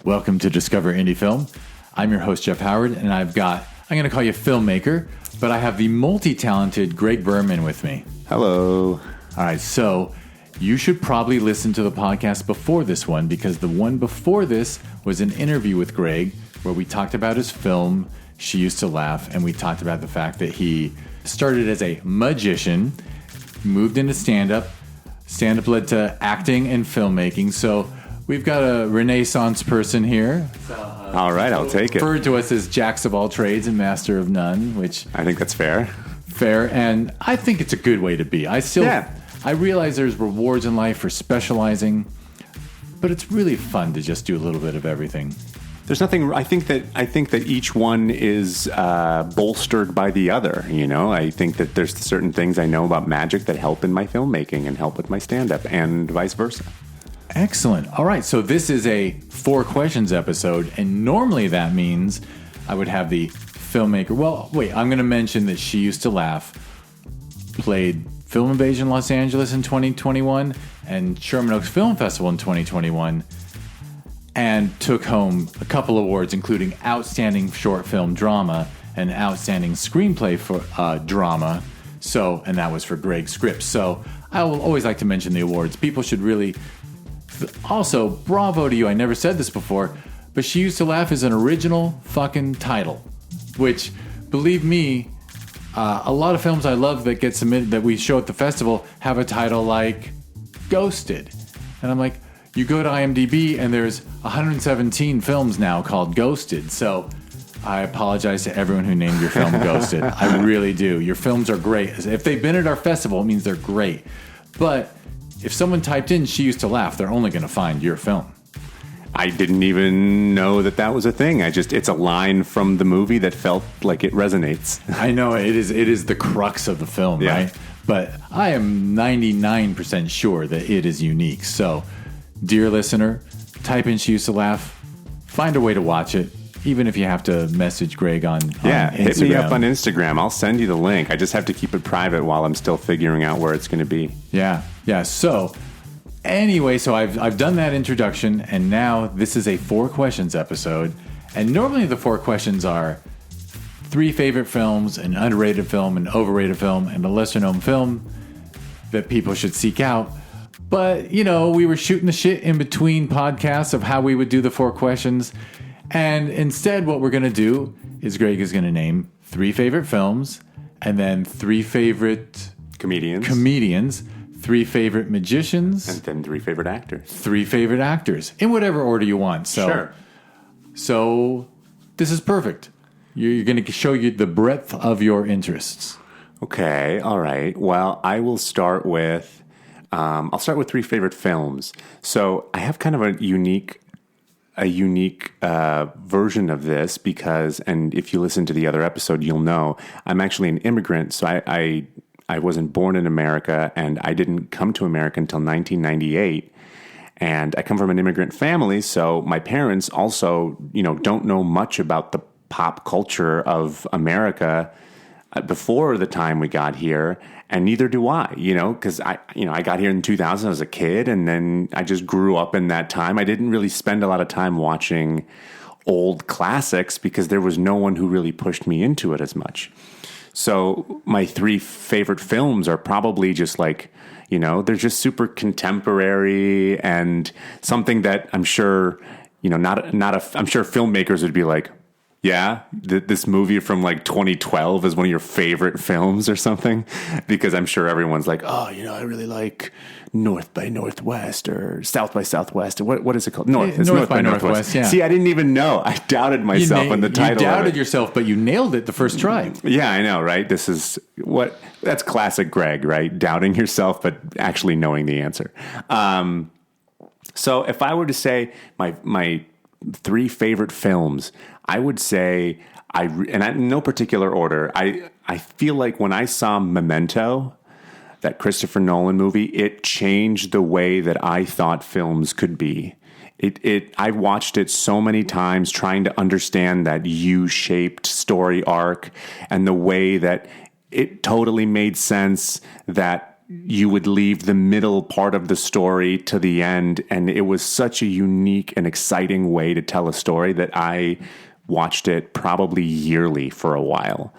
Welcome to Discover Indie Film. I'm your host, Jeff Howard, and I'm going to call you Filmmaker, but I have the multi-talented Greg Berman with me. Hello. All right, so you should probably listen to the podcast before this one, because the one before this was an interview with Greg where we talked about his film, She Used to Laugh, and we talked about the fact that he started as a magician, moved into stand-up. Stand-up led to acting and filmmaking, so we've got a Renaissance person here. All right, I'll take it. Referred to us as Jacks of all trades and master of none, which I think that's fair. Fair, and I think it's a good way to be. I realize there's rewards in life for specializing, but it's really fun to just do a little bit of everything. There's nothing. I think that each one is bolstered by the other. You know, I think that there's certain things I know about magic that help in my filmmaking and help with my stand-up, and vice versa. Excellent. All right, so this is a 4 questions episode, and normally that means I would have the filmmaker. Well, wait, I'm going to mention that She Used to Laugh played Film Invasion Los Angeles in 2021 and Sherman Oaks Film Festival in 2021, and took home a couple awards, including Outstanding Short Film Drama and Outstanding Screenplay for Drama. So, and that was for Greg's script. So I will always like to mention the awards. People should really... Also, bravo to you. I never said this before, but She Used to Laugh is an original fucking title, which, believe me, a lot of films I love that get submitted, that we show at the festival, have a title like Ghosted. And I'm like, you go to IMDb and there's 117 films now called Ghosted. So I apologize to everyone who named your film Ghosted. I really do. Your films are great. If they've been at our festival, it means they're great. But if someone typed in She Used to Laugh, they're only going to find your film. I didn't even know that was a thing. It's a line from the movie that felt like it resonates. I know it is the crux of the film, yeah. Right? But I am 99% sure that it is unique. So, dear listener, type in She Used to Laugh, find a way to watch it, even if you have to message Greg on Instagram. Hit me up on Instagram. I'll send you the link. I just have to keep it private while I'm still figuring out where it's going to be. Yeah. So, anyway, so I've done that introduction, and now this is a 4 questions episode. And normally the 4 questions are 3 favorite films, an underrated film, an overrated film, and a lesser-known film that people should seek out. But, you know, we were shooting the shit in between podcasts of how we would do the 4 questions. And instead, what we're going to do is Greg is going to name 3 favorite films, and then 3 favorite comedians, 3 favorite magicians, and then 3 favorite actors. 3 favorite actors, in whatever order you want. So, sure. So this is perfect. You're going to show you the breadth of your interests. Okay, all right. Well, I will start with... I'll start with 3 favorite films. So I have kind of a unique version of this because, and if you listen to the other episode, you'll know I'm actually an immigrant. So I wasn't born in America, and I didn't come to America until 1998. And I come from an immigrant family, so my parents also, don't know much about the pop culture of America before the time we got here, and neither do I, because I got here in 2000 as a kid, and then I just grew up in that time. I didn't really spend a lot of time watching old classics because there was no one who really pushed me into it as much. So my 3 favorite films are probably just like, they're just super contemporary and something that I'm sure, I'm sure filmmakers would be like, yeah, this movie from like 2012 is one of your favorite films or something, because I'm sure everyone's like, oh, I really like North by Northwest or South by Southwest. What is it called? North by Northwest. Yeah. See, I didn't even know. I doubted myself on the title. You doubted yourself, but you nailed it the first try. Yeah, I know, right? That's classic Greg, right? Doubting yourself, but actually knowing the answer. So if I were to say my 3 favorite films, I would say, in no particular order, I feel like when I saw Memento, that Christopher Nolan movie, it changed the way that I thought films could be. I watched it so many times trying to understand that U-shaped story arc and the way that it totally made sense that you would leave the middle part of the story to the end. And it was such a unique and exciting way to tell a story that I watched it probably yearly for a while.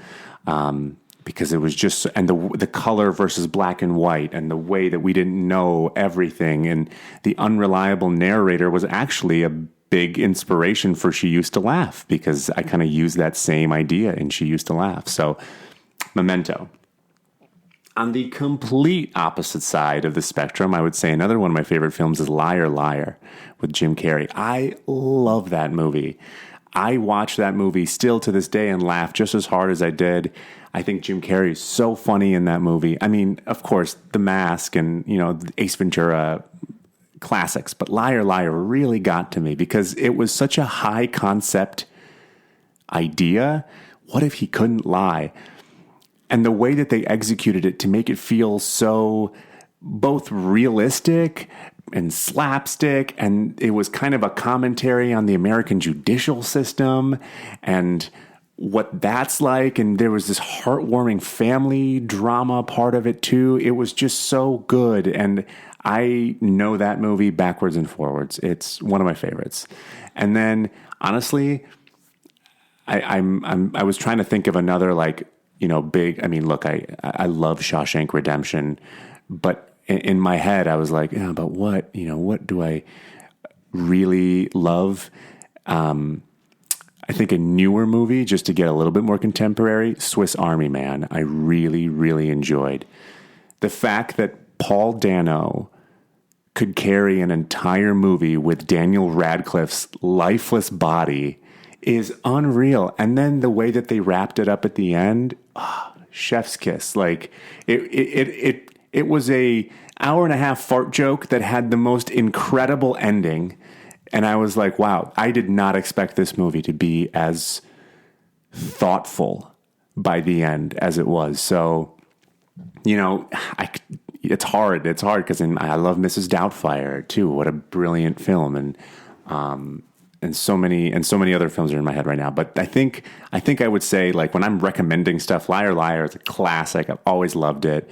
Because it was just, and the color versus black and white, and the way that we didn't know everything, and the unreliable narrator was actually a big inspiration for She Used to Laugh, because I kind of used that same idea in She Used to Laugh. So, Memento. On the complete opposite side of the spectrum, I would say another one of my favorite films is Liar, Liar with Jim Carrey. I love that movie. I watch that movie still to this day and laugh just as hard as I did. I think Jim Carrey is so funny in that movie. I mean, of course, The Mask and, Ace Ventura classics, but Liar, Liar really got to me because it was such a high concept idea. What if he couldn't lie? And the way that they executed it to make it feel so both realistic and slapstick, and it was kind of a commentary on the American judicial system and what that's like, and there was this heartwarming family drama part of it too. It was just so good, and I know that movie backwards and forwards. It's one of my favorites. And then, honestly, I was trying to think of another big. I mean, look, I love Shawshank Redemption, but in my head, I was like, yeah, but what do I really love? I think a newer movie, just to get a little bit more contemporary, Swiss Army Man, I really, really enjoyed. The fact that Paul Dano could carry an entire movie with Daniel Radcliffe's lifeless body is unreal. And then the way that they wrapped it up at the end, chef's kiss. Like it was a hour and a half fart joke that had the most incredible ending. And I was like, wow, I did not expect this movie to be as thoughtful by the end as it was. So, it's hard because I love Mrs. Doubtfire too. What a brilliant film. And so many other films are in my head right now. But I think I would say, like, when I'm recommending stuff, Liar, Liar is a classic. I've always loved it.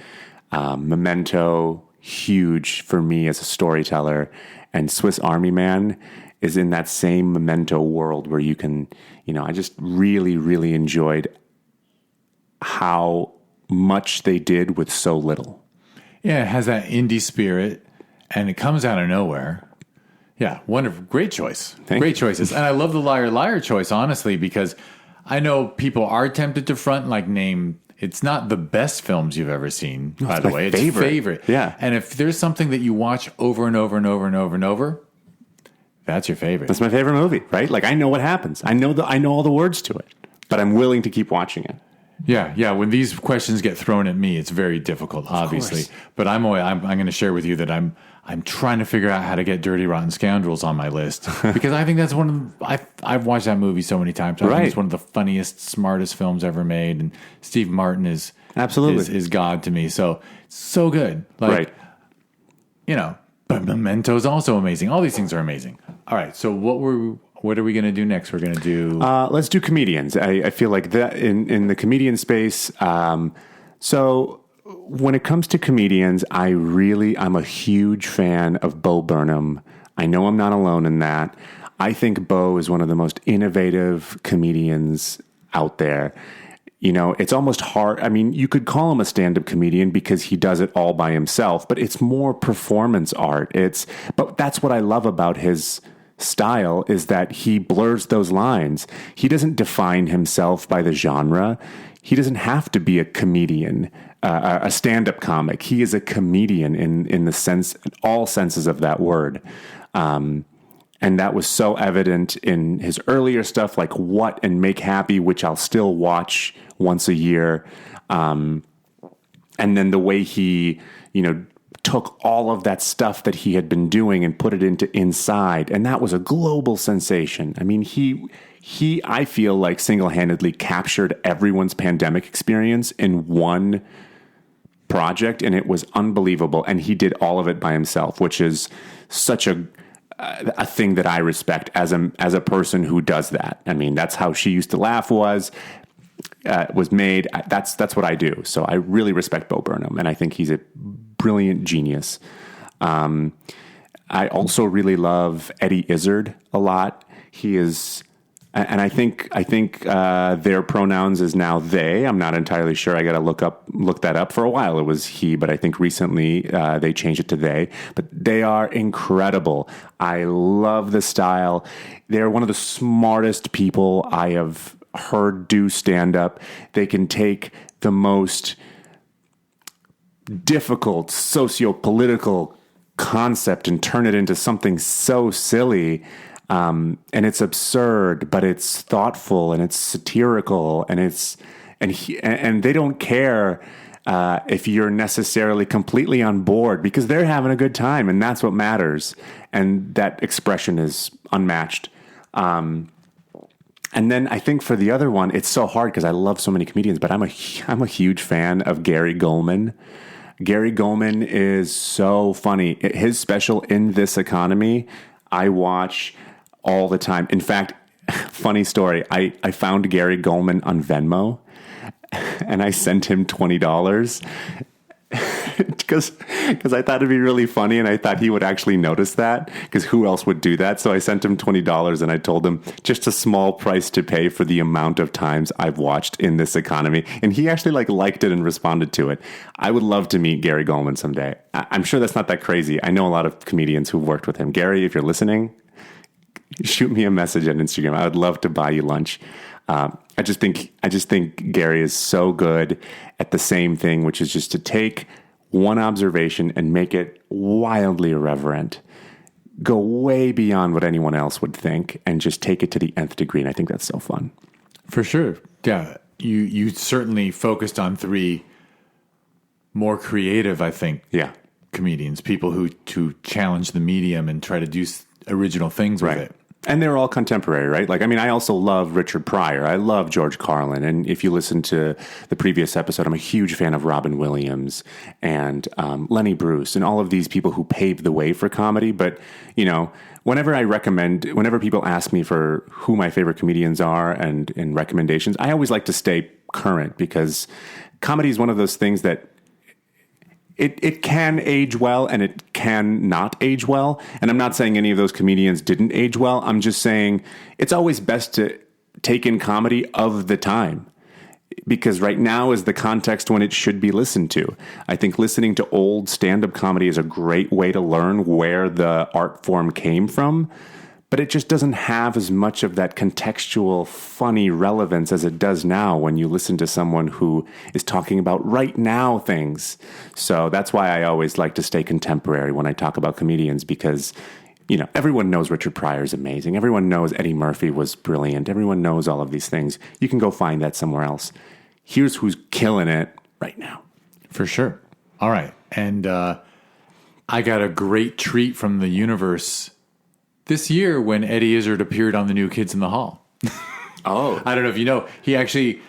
Memento, huge for me as a storyteller. And Swiss Army Man is in that same Memento world where you can, I just really, really enjoyed how much they did with so little. Yeah, it has that indie spirit, and it comes out of nowhere. Yeah, wonderful. Great choice. Great choices. And I love the Liar, Liar choice, honestly, because I know people are tempted to front, name... It's not the best films you've ever seen, by the way. It's favorite. Yeah. And if there's something that you watch over and over and over and over and over, that's your favorite. That's my favorite movie, right? Like, I know what happens. I know all the words to it, but I'm willing to keep watching it. Yeah. When these questions get thrown at me, it's very difficult, obviously. But I'm going to share with you that I'm trying to figure out how to get Dirty Rotten Scoundrels on my list, because I think that's I've watched that movie so many times. I think it's one of the funniest, smartest films ever made, and Steve Martin is absolutely is God to me. So good, but Memento is also amazing. All these things are amazing. All right, so what are we going to do next? We're going to do let's do comedians. I feel like that in the comedian space. So when it comes to comedians, I'm a huge fan of Bo Burnham. I know I'm not alone in that. I think Bo is one of the most innovative comedians out there. It's almost hard. I mean, you could call him a stand-up comedian because he does it all by himself, but it's more performance art. But that's what I love about his style, is that he blurs those lines. He doesn't define himself by the genre. He doesn't have to be a comedian, a stand-up comic. He is a comedian in the sense, in all senses of that word. And that was so evident in his earlier stuff, like What and Make Happy, which I'll still watch once a year. And then the way he, took all of that stuff that he had been doing and put it into Inside. And that was a global sensation. I mean, he, I feel like, single-handedly captured everyone's pandemic experience in one project, and it was unbelievable. And he did all of it by himself, which is such a thing that I respect as a person who does that. I mean, that's how She Used to Laugh was made. That's what I do. So I really respect Bo Burnham, and I think he's a brilliant genius. I also really love Eddie Izzard a lot. He is, and I think their pronouns is now they. I'm not entirely sure. I got to look that up. For a while it was he, but I think recently they changed it to they. But they are incredible. I love the style. They're one of the smartest people I have heard do stand up. They can take the most difficult socio-political concept and turn it into something so silly, and it's absurd, but it's thoughtful and it's satirical, and and they don't care if you're necessarily completely on board, because they're having a good time, and that's what matters. And that expression is unmatched. And then I think for the other one, it's so hard because I love so many comedians, but I'm a huge fan of Gary Goldman. Gary Goldman is so funny. His special, In This Economy, I watch all the time. In fact, funny story, I found Gary Goldman on Venmo, and I sent him $20 because I thought it'd be really funny, and I thought he would actually notice that, because who else would do that? So I sent him $20, and I told him just a small price to pay for the amount of times I've watched In This Economy, and he actually liked it and responded to it. I would love to meet Gary Goldman someday. I'm sure that's not that crazy. I know a lot of comedians who've worked with him. Gary, if you're listening, shoot me a message on Instagram. I would love to buy you lunch. I just think Gary is so good at the same thing, which is just to take one observation and make it wildly irreverent, go way beyond what anyone else would think, and just take it to the nth degree. And I think that's so fun. For sure. Yeah. You certainly focused on three more creative, I think, comedians, people who challenge the medium and try to do original things with it. And they're all contemporary, right? I also love Richard Pryor. I love George Carlin. And if you listen to the previous episode, I'm a huge fan of Robin Williams and Lenny Bruce and all of these people who paved the way for comedy. But, whenever people ask me for who my favorite comedians are and recommendations, I always like to stay current, because comedy is one of those things that It can age well and it can not age well. And I'm not saying any of those comedians didn't age well. I'm just saying it's always best to take in comedy of the time, because right now is the context when it should be listened to. I think listening to old stand-up comedy is a great way to learn where the art form came from, but it just doesn't have as much of that contextual, funny relevance as it does now when you listen to someone who is talking about right now things. So that's why I always like to stay contemporary when I talk about comedians, because, everyone knows Richard Pryor is amazing. Everyone knows Eddie Murphy was brilliant. Everyone knows all of these things. You can go find that somewhere else. Here's who's killing it right now. For sure. All right. And I got a great treat from the universe this year when Eddie Izzard appeared on the new Kids in the Hall. Oh. I don't know if you know. He actually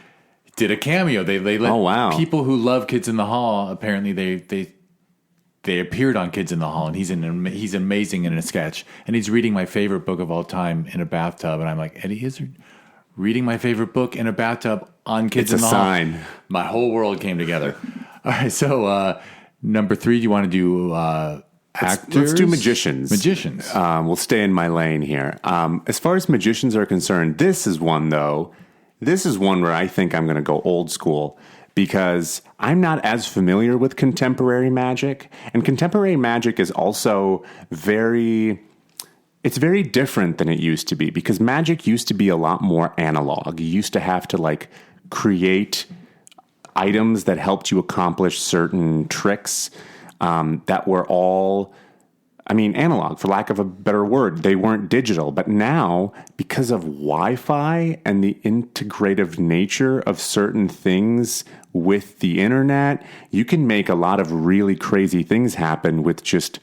did a cameo. They let people who love Kids in the Hall, apparently they appeared on Kids in the Hall, and he's amazing in a sketch. And he's reading my favorite book of all time in a bathtub, and I'm like, Eddie Izzard reading my favorite book in a bathtub on Kids in the Hall. It's a sign. My whole world came together. All right, so number 3, do you want to do actors? Let's do magicians. Magicians. We'll stay in my lane here. As far as magicians are concerned, this is one where I think I'm going to go old school, because I'm not as familiar with contemporary magic. And contemporary magic is also it's very different than it used to be, because magic used to be a lot more analog. You used to have to create items that helped you accomplish certain tricks that were all, analog, for lack of a better word. They weren't digital. But now, because of Wi-Fi and the integrative nature of certain things with the internet, you can make a lot of really crazy things happen with just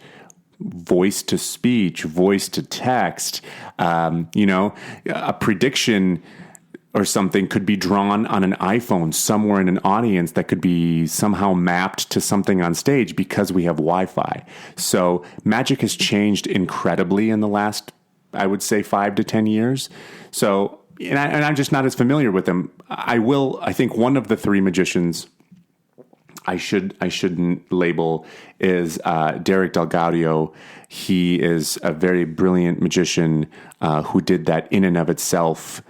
voice to speech, voice to text. A prediction or something could be drawn on an iPhone somewhere in an audience that could be somehow mapped to something on stage because we have Wi-Fi. So magic has changed incredibly in the last, I would say, 5 to 10 years. So, and I'm just not as familiar with them. I think one of the 3 magicians I shouldn't label is Derek Delgado. He is a very brilliant magician who did that In and of Itself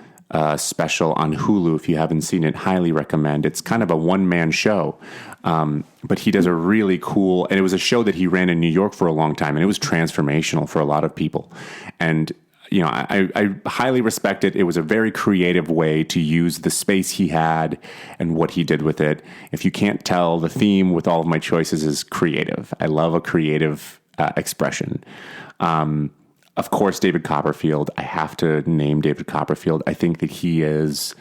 special on Hulu. If you haven't seen it, highly recommend. It's kind of a one-man show, but he does a really cool, and it was a show that he ran in New York for a long time, and it was transformational for a lot of people. And I highly respect it. It was a very creative way to use the space he had and what he did with it. If you can't tell, the theme with all of my choices is creative. I love a creative expression. Of course, David Copperfield. I have to name David Copperfield. I think that he is,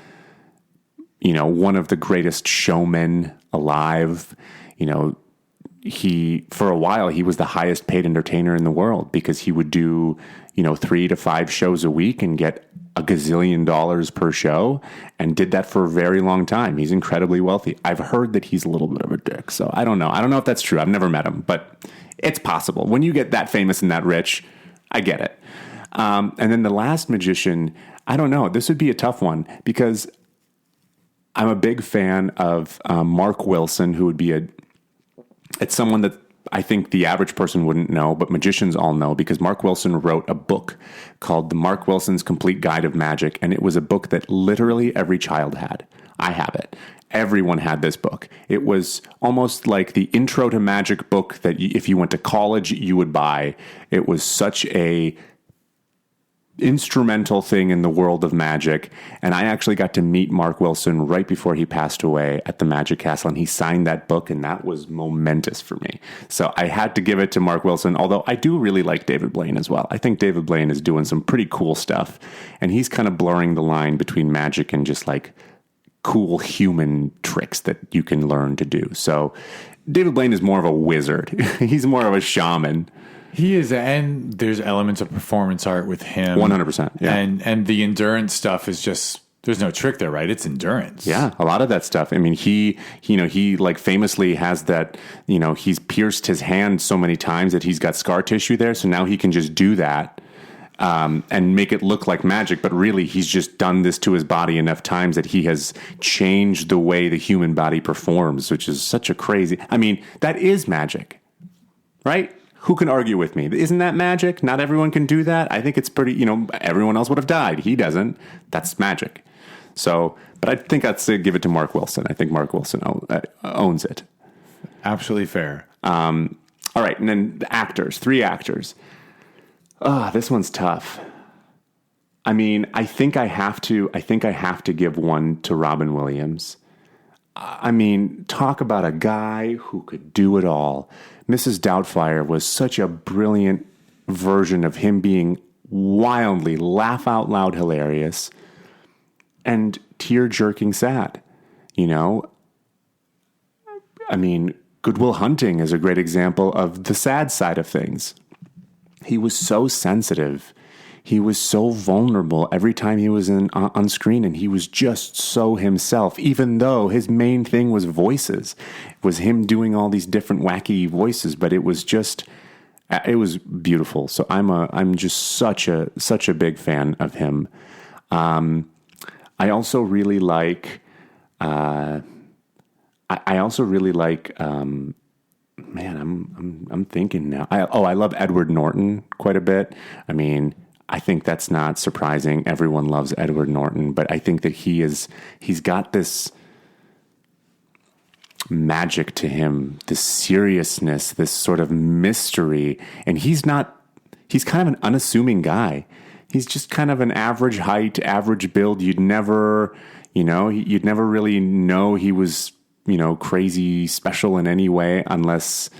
one of the greatest showmen alive. For a while, he was the highest paid entertainer in the world because he would do, 3 to 5 shows a week and get a gazillion dollars per show, and did that for a very long time. He's incredibly wealthy. I've heard that he's a little bit of a dick, so I don't know. I don't know if that's true. I've never met him, but it's possible. When you get that famous and that rich, I get it. And then the last magician, I don't know. This would be a tough one because I'm a big fan of Mark Wilson, who would be it's someone that I think the average person wouldn't know, but magicians all know, because Mark Wilson wrote a book called The Mark Wilson's Complete Guide of Magic, and it was a book that literally every child had. I have it. Everyone had this book. It was almost like the intro to magic book that if you went to college, you would buy. It was such a instrumental thing in the world of magic. And I actually got to meet Mark Wilson right before he passed away at the Magic Castle, and he signed that book, and that was momentous for me. So I had to give it to Mark Wilson, although I do really like David Blaine as well. I think David Blaine is doing some pretty cool stuff, and he's kind of blurring the line between magic and just like cool human tricks that you can learn to do. So David Blaine is more of a wizard. He's more of a shaman. He is, and there's elements of performance art with him. 100%. Yeah. And the endurance stuff is just, there's no trick there, right? It's endurance. Yeah, a lot of that stuff. I mean, he like famously has that, he's pierced his hand so many times that he's got scar tissue there. So now he can just do that and make it look like magic. But really, he's just done this to his body enough times that he has changed the way the human body performs, which is such a crazy, that is magic, right? Who can argue with me? Isn't that magic? Not everyone can do that. I think it's pretty, everyone else would have died. He doesn't. That's magic. So, but I think I'd say give it to Mark Wilson. I think Mark Wilson owns it. Absolutely fair. All right. And then the actors, 3 actors. This one's tough. I think I have to give one to Robin Williams. Talk about a guy who could do it all. Mrs. Doubtfire was such a brilliant version of him being wildly laugh out loud hilarious and tear-jerking sad. Good Will Hunting is a great example of the sad side of things. He was so sensitive. He was so vulnerable every time he was on screen, and he was just so himself, even though his main thing was voices. It was him doing all these different wacky voices, but it was beautiful. So I'm just such a big fan of him. I also really like I'm thinking now. I love Edward Norton quite a bit. I think that's not surprising. Everyone loves Edward Norton, but I think that he's got this magic to him, this seriousness, this sort of mystery. And he's kind of an unassuming guy. He's just kind of an average height, average build. You'd never really know he was, crazy special in any way unless,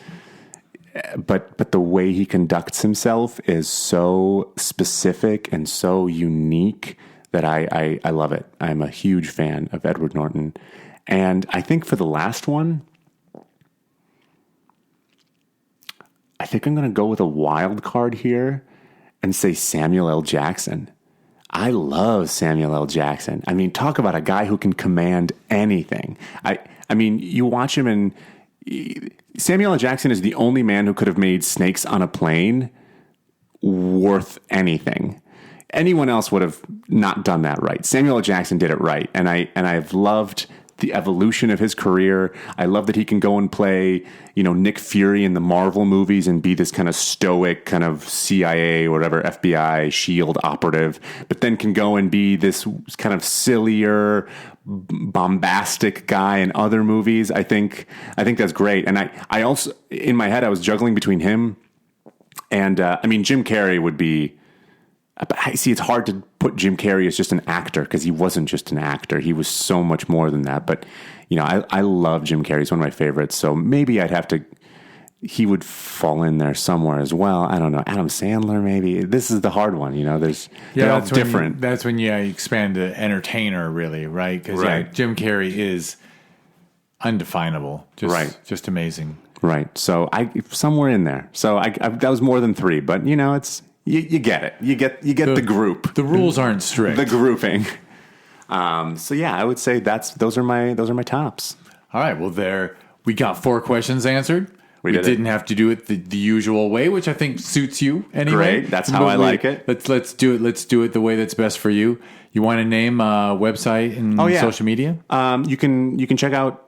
but the way he conducts himself is so specific and so unique that I love it. I'm a huge fan of Edward Norton. And I think for the last one, I think I'm going to go with a wild card here and say Samuel L. Jackson. I love Samuel L. Jackson. Talk about a guy who can command anything. You watch him and Samuel L. Jackson is the only man who could have made Snakes on a Plane worth anything. Anyone else would have not done that right. Samuel L. Jackson did it right. And I've loved the evolution of his career. I love that he can go and play, Nick Fury in the Marvel movies and be this kind of stoic kind of CIA or whatever, FBI, SHIELD operative, but then can go and be this kind of sillier, bombastic guy in other movies. I think that's great. And I also, in my head, I was juggling between him and, Jim Carrey would be, I see it's hard to put Jim Carrey as just an actor because he wasn't just an actor. He was so much more than that. But, I love Jim Carrey. He's one of my favorites. So maybe he would fall in there somewhere as well. I don't know. Adam Sandler, maybe. This is the hard one. They're all different. That's when you expand to entertainer, really, right? Because Jim Carrey is undefinable. Just amazing. Right. So somewhere in there. So that was more than 3, but it's, you get it. You get the group. The rules aren't strict. The grouping. So yeah, I would say those are my tops. All right. Well, we got 4 questions answered. We didn't have to do it the usual way, which I think suits you anyway. Great. That's how I like it. Let's do it. Let's do it the way that's best for you. You want to name a website and social media? You can check out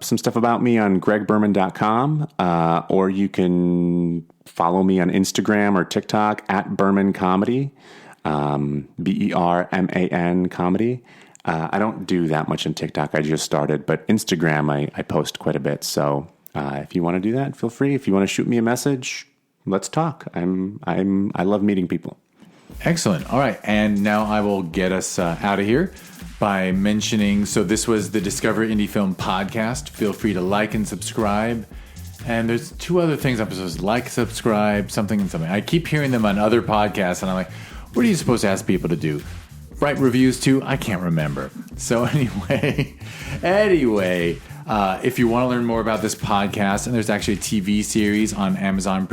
some stuff about me on gregberman.com, or you can follow me on Instagram or TikTok at Berman Comedy, Berman Comedy. I don't do that much on TikTok. I just started, but Instagram I post quite a bit. So if you want to do that, feel free. If you want to shoot me a message, let's talk. I love meeting people. Excellent. All right. And now I will get us out of here by mentioning, so this was the Discover Indie Film Podcast. Feel free to like and subscribe. And there's 2 other things I'm supposed to like, subscribe, something and something. I keep hearing them on other podcasts, and I'm like, what are you supposed to ask people to do? Write reviews too? I can't remember. So anyway, if you want to learn more about this podcast, and there's actually a TV series on Amazon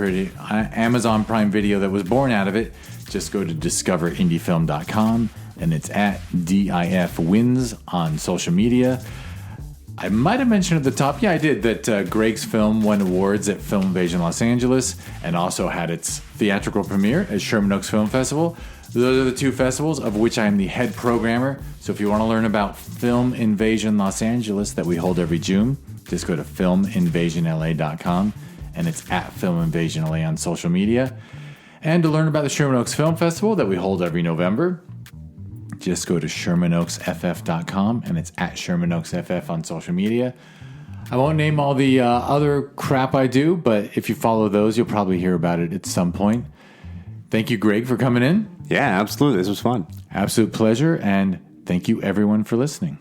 Prime Video that was born out of it, just go to discoverindiefilm.com, and it's at DIFwins on social media. I might have mentioned at the top, I did, that Greg's film won awards at Film Invasion Los Angeles and also had its theatrical premiere at Sherman Oaks Film Festival. Those are the 2 festivals of which I am the head programmer. So if you want to learn about Film Invasion Los Angeles that we hold every June, just go to filminvasionla.com, and it's at Film Invasion LA on social media. And to learn about the Sherman Oaks Film Festival that we hold every November, just go to shermanoaksff.com, and it's at shermanoaksff on social media. I won't name all the other crap I do, but if you follow those, you'll probably hear about it at some point. Thank you, Greg, for coming in. Yeah, absolutely. This was fun. Absolute pleasure, and thank you, everyone, for listening.